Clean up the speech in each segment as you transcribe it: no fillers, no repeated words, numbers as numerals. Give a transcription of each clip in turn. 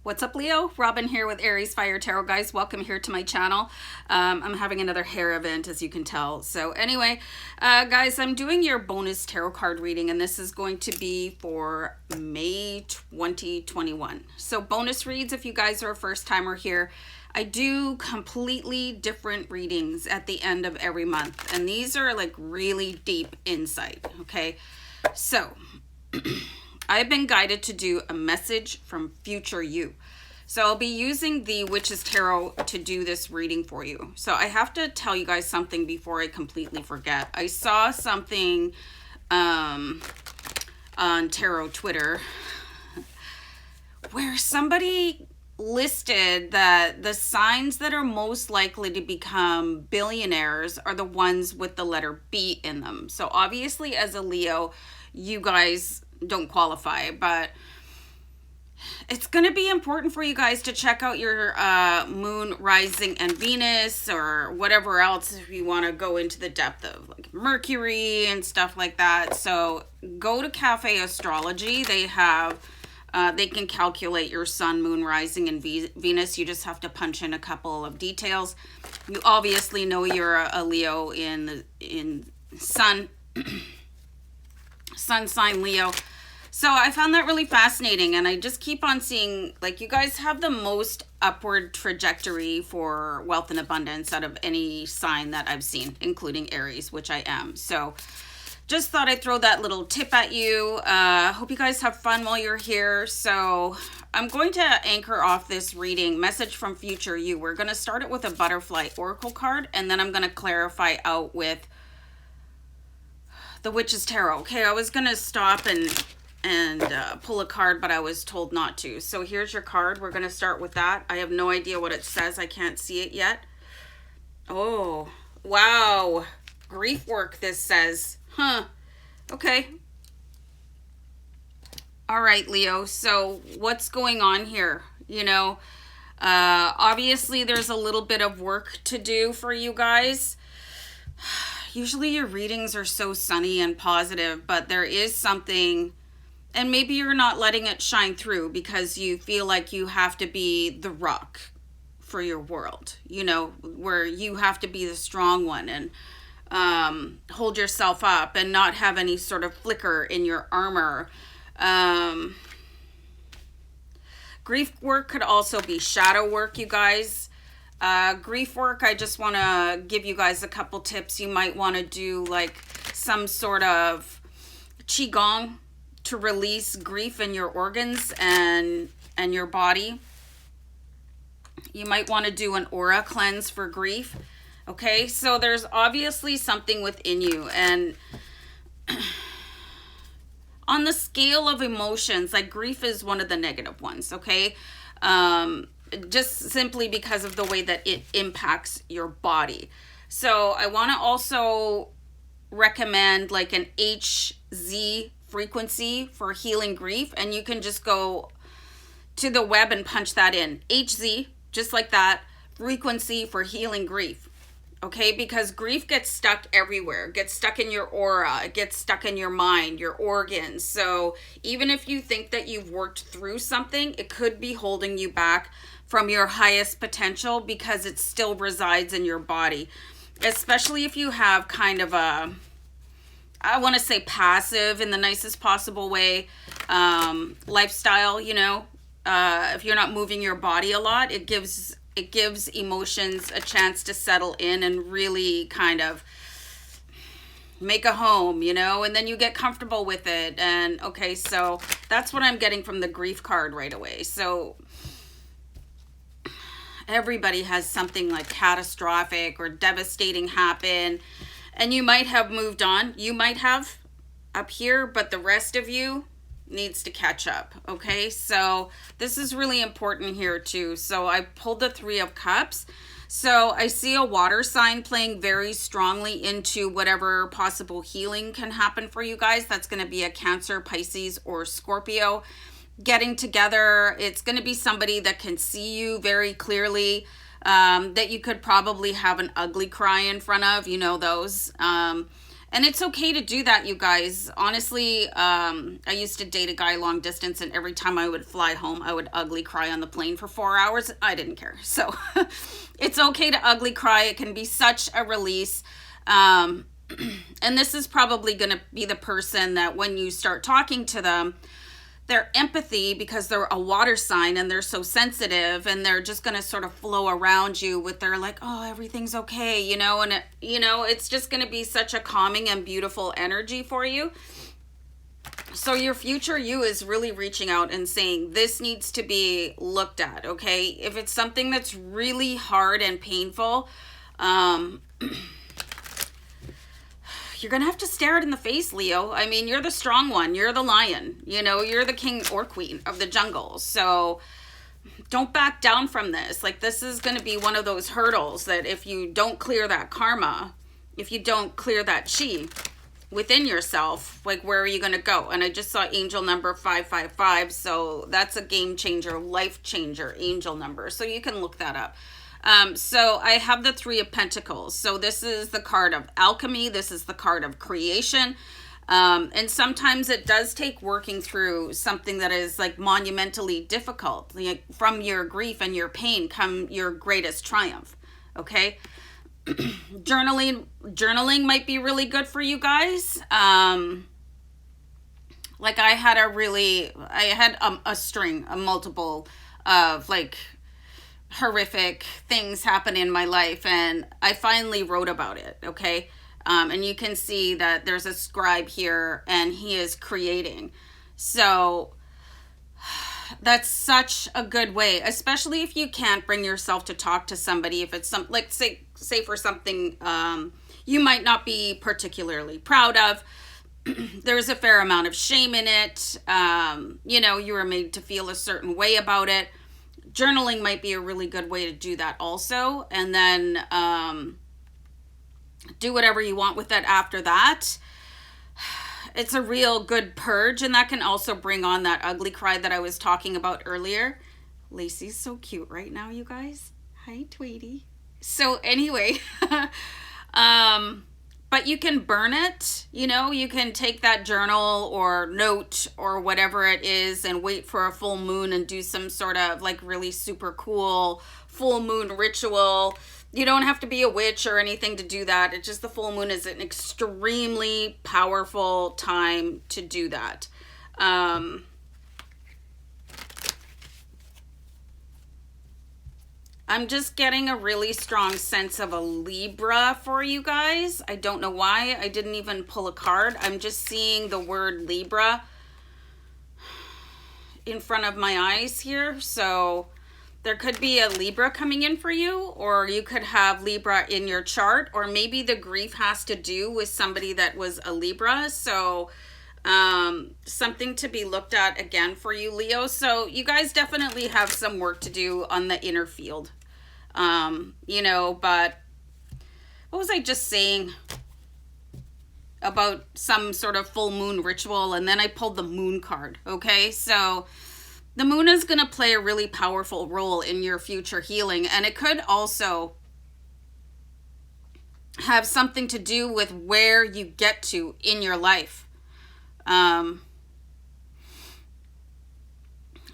What's up, Leo? Robin here with AriesFireTarot, guys. Welcome here to my channel. I'm having another hair event, as you can tell. So anyway, guys, I'm doing your bonus tarot card reading, and this is going to be for May 2021. So bonus reads, if you guys are a first timer here, I do completely different readings at the end of every month, and these are like really deep insight, okay? So I've been guided to do a message from future you. So I'll be using the Witch's Tarot to do this reading for you. So I have to tell you guys something before I completely forget. I saw something on Tarot Twitter where somebody listed that the signs that are most likely to become billionaires are the ones with the letter B in them. So obviously as a Leo, you guys don't qualify, but it's going to be important for you guys to check out your moon, rising, and Venus, or whatever else if you want to go into the depth of like Mercury and stuff like that. So go to Cafe Astrology. They have they can calculate your sun, moon, rising, and Venus. You just have to punch in a couple of details. You obviously know you're a Leo in sun sun sign Leo. So I found that really fascinating, and I just keep on seeing, like, you guys have the most upward trajectory for wealth and abundance out of any sign that I've seen, including Aries, which I am. So just thought I'd throw that little tip at you. Hope you guys have fun while you're here. So I'm going to anchor off this reading, message from future you. We're going to start it with a butterfly oracle card, and then I'm going to clarify out with the Witch's Tarot. Okay, I was going to stop and pull a card, but I was told not to. So here's your card. We're going to start with that. I have no idea what it says. I can't see it yet. Oh, wow. Grief work, this says. Huh. Okay. All right, Leo. So what's going on here? You know, obviously there's a little bit of work to do for you guys. Usually your readings are so sunny and positive, but there is something, and maybe you're not letting it shine through because you feel like you have to be the rock for your world, you know, where you have to be the strong one and hold yourself up and not have any sort of flicker in your armor. Grief work could also be shadow work, you guys. Grief work, I just want to give you guys a couple tips. You might want to do like some sort of qigong to release grief in your organs and your body. You might want to do an aura cleanse for grief. Okay, so there's obviously something within you, and on the scale of emotions, like grief is one of the negative ones, okay? Just simply because of the way that it impacts your body. So I want to also recommend like an HZ frequency for healing grief, and you can just go to the web and punch that in. HZ, just like that, frequency for healing grief. Okay, because grief gets stuck everywhere. It gets stuck in your aura. It gets stuck in your mind, your organs. So even if you think that you've worked through something, it could be holding you back from your highest potential because it still resides in your body. Especially if you have kind of a, I want to say passive in the nicest possible way, lifestyle, you know. If you're not moving your body a lot, it gives emotions a chance to settle in and really kind of make a home, you know, and then you get comfortable with it. And okay, so that's what I'm getting from the grief card right away. So everybody has something like catastrophic or devastating happen, and you might have moved on. You might have up here, but the rest of you needs to catch up. Okay, so this is really important here too. So I pulled the 3 of Cups. So I see a water sign playing very strongly into whatever possible healing can happen for you guys. That's going to be a Cancer, Pisces, or Scorpio getting together. It's going to be somebody that can see you very clearly, that you could probably have an ugly cry in front of, you know, those. And it's okay to do that, you guys. Honestly, I used to date a guy long distance, and every time I would fly home, I would ugly cry on the plane for 4 hours. I didn't care. So it's okay to ugly cry. It can be such a release. And this is probably going to be the person that when you start talking to them, their empathy, because they're a water sign and they're so sensitive, and they're just going to sort of flow around you with their like, oh, everything's okay, you know, and it's just going to be such a calming and beautiful energy for you. So your future you is really reaching out and saying, this needs to be looked at, okay? If it's something that's really hard and painful, you're going to have to stare it in the face, Leo. I mean, you're the strong one. You're the lion. You know, you're the king or queen of the jungle. So don't back down from this. Like, this is going to be one of those hurdles that if you don't clear that karma, if you don't clear that chi within yourself, like, where are you going to go? And I just saw angel number 555. So that's a game changer, life changer angel number. So you can look that up. So I have the Three of Pentacles. So this is the card of alchemy. This is the card of creation. And sometimes it does take working through something that is like monumentally difficult. Like, from your grief and your pain come your greatest triumph. Okay. Journaling might be really good for you guys. Like I had a string, a multiple of like horrific things happen in my life, and I finally wrote about it. Okay. And you can see that there's a scribe here and he is creating. So that's such a good way, especially if you can't bring yourself to talk to somebody. If it's some, like, say for something you might not be particularly proud of, there's a fair amount of shame in it. You were made to feel a certain way about it. Journaling might be a really good way to do that also. And then do whatever you want with it after that. It's a real good purge, and that can also bring on that ugly cry that I was talking about earlier. Lacey's so cute right now, you guys. Hi, Tweety. So anyway, but you can burn it, you can take that journal or note or whatever it is and wait for a full moon and do some sort of like really super cool full moon ritual. You don't have to be a witch or anything to do that. It's just the full moon is an extremely powerful time to do that. I'm just getting a really strong sense of a Libra for you guys. I don't know why. I didn't even pull a card. I'm just seeing the word Libra in front of my eyes here. So there could be a Libra coming in for you, or you could have Libra in your chart, or maybe the grief has to do with somebody that was a Libra. So something to be looked at again for you, Leo. So you guys definitely have some work to do on the inner field. But what was I just saying about some sort of full moon ritual? And then I pulled the moon card. Okay. So the moon is going to play a really powerful role in your future healing. And it could also have something to do with where you get to in your life.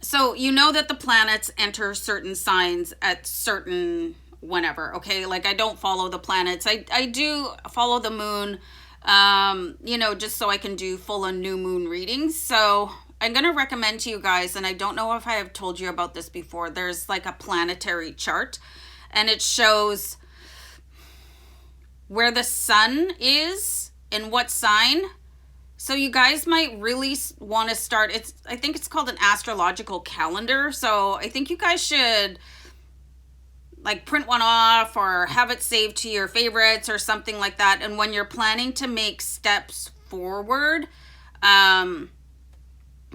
So you know that the planets enter certain signs at certain whenever, okay? Like, I don't follow the planets. I do follow the moon, just so I can do full and new moon readings. So I'm going to recommend to you guys, and I don't know if I have told you about this before, there's like a planetary chart, and it shows where the sun is in what sign. So you guys might really want to start, I think it's called an astrological calendar. So I think you guys should like print one off or have it saved to your favorites or something like that. And when you're planning to make steps forward,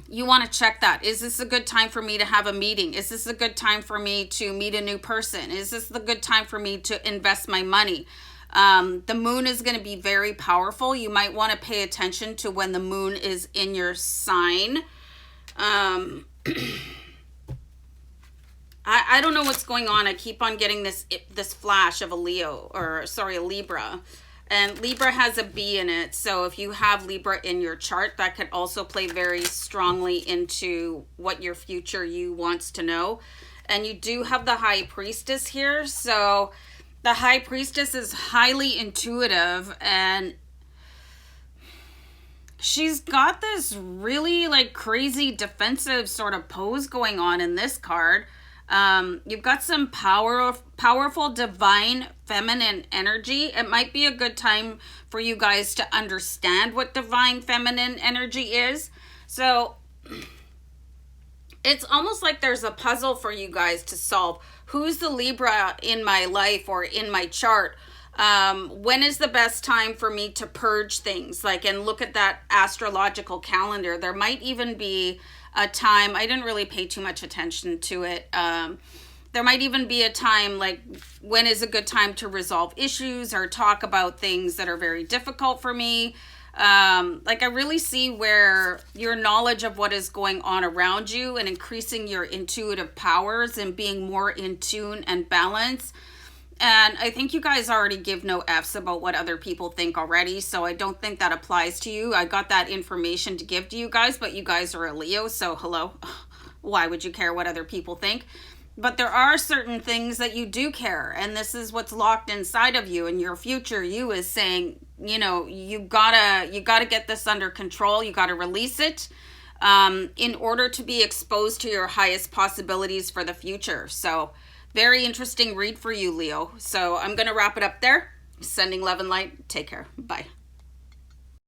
you want to check that. Is this a good time for me to have a meeting? Is this a good time for me to meet a new person? Is this the good time for me to invest my money? The moon is going to be very powerful. You might want to pay attention to when the moon is in your sign. I don't know what's going on. I keep on getting this flash of a Libra. And Libra has a B in it. So if you have Libra in your chart, that could also play very strongly into what your future you wants to know. And you do have the High Priestess here. So the High Priestess is highly intuitive, and she's got this really like crazy defensive sort of pose going on in this card. You've got some powerful divine feminine energy. It might be a good time for you guys to understand what divine feminine energy is. So it's almost like there's a puzzle for you guys to solve. Who's the Libra in my life or in my chart? When is the best time for me to purge things? Like, and look at that astrological calendar. There might even be a time, I didn't really pay too much attention to it. There might even be a time like, when is a good time to resolve issues or talk about things that are very difficult for me? Like, I really see where your knowledge of what is going on around you and increasing your intuitive powers and being more in tune and balanced. And I think you guys already give no F's about what other people think already, so I don't think that applies to you. I got that information to give to you guys, but you guys are a Leo, so hello. Why would you care what other people think? But there are certain things that you do care, and this is what's locked inside of you, and your future you is saying, you know, you gotta get this under control. You gotta release it in order to be exposed to your highest possibilities for the future. So very interesting read for you, Leo. So I'm going to wrap it up there. Sending love and light. Take care. Bye.